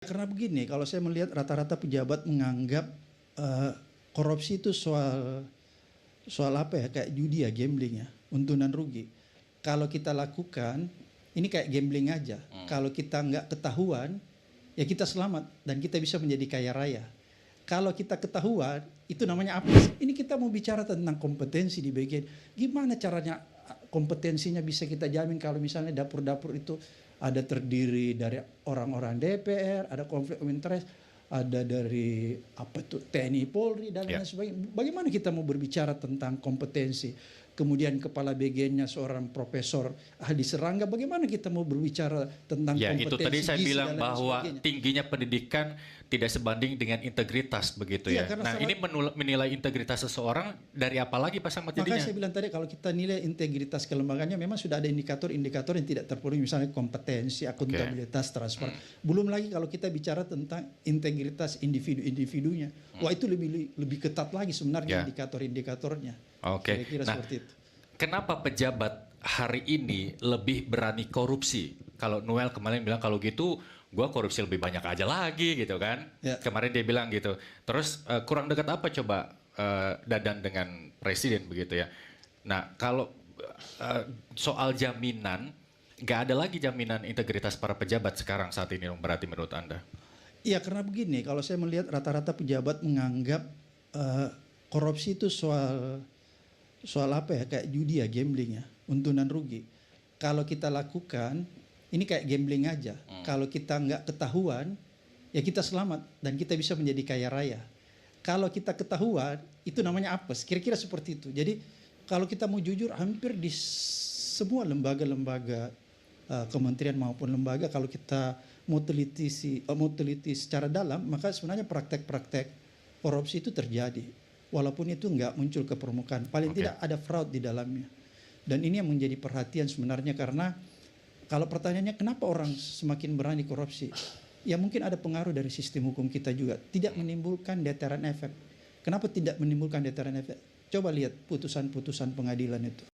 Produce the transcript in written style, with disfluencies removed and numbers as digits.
Karena begini, kalau saya melihat rata-rata pejabat menganggap korupsi itu soal apa ya, kayak judi ya, gambling ya, untungan rugi. Kalau kita lakukan, ini kayak gambling aja. Kalau kita nggak ketahuan, ya kita selamat dan kita bisa menjadi kaya raya. Kalau kita ketahuan, itu namanya apa? Ini kita mau bicara tentang kompetensi di bagian gimana caranya kompetensinya bisa kita jamin kalau misalnya dapur-dapur itu ada terdiri dari orang-orang DPR, ada konflik of interest, ada dari apa tuh TNI Polri dan lain sebagainya. Bagaimana kita mau berbicara tentang kompetensi? Kemudian kepala BG-nya seorang profesor ahli serangga, bagaimana kita mau berbicara tentang Ya, kompetensi? itu tadi saya bilang bahwa sebagainya. tingginya pendidikan tidak sebanding dengan integritas begitu Iya, ya. karena Nah, ini menilai integritas seseorang dari apa lagi Pak Samad makanya jadinya? saya bilang tadi kalau kita nilai integritas kelembagaannya memang sudah ada indikator-indikator yang tidak terpenuhi, misalnya kompetensi, akuntabilitas, transparan. Belum lagi kalau kita bicara tentang integritas individu-individunya. Wah, itu lebih ketat lagi sebenarnya indikator-indikatornya. Oke. Kira-kira Nah, seperti itu. kenapa pejabat hari ini lebih berani korupsi? Kalau Noel kemarin bilang kalau gitu gua korupsi lebih banyak aja lagi gitu kan. Ya. Kemarin dia bilang gitu. Terus kurang dekat apa coba Dadan dengan presiden begitu ya. Nah, kalau soal jaminan, nggak ada lagi jaminan integritas para pejabat sekarang saat ini dong, berarti menurut Anda? Iya, karena begini, kalau saya melihat rata-rata pejabat menganggap korupsi itu soal apa ya, kayak judi ya, gambling ya, untungan rugi. Kalau kita lakukan, ini kayak gambling aja. Kalau kita nggak ketahuan, ya kita selamat dan kita bisa menjadi kaya raya. Kalau kita ketahuan, itu namanya apes. Kira-kira seperti itu. Jadi kalau kita mau jujur, hampir di semua lembaga-lembaga kementerian maupun lembaga, kalau kita mau teliti secara dalam, maka sebenarnya praktek-praktek korupsi itu terjadi. Walaupun itu nggak muncul ke permukaan, paling tidak ada fraud di dalamnya. Dan ini yang menjadi perhatian sebenarnya, karena kalau pertanyaannya kenapa orang semakin berani korupsi, ya mungkin ada pengaruh dari sistem hukum kita juga, tidak menimbulkan deteran efek. Kenapa tidak menimbulkan deteran efek? Coba lihat putusan-putusan pengadilan itu.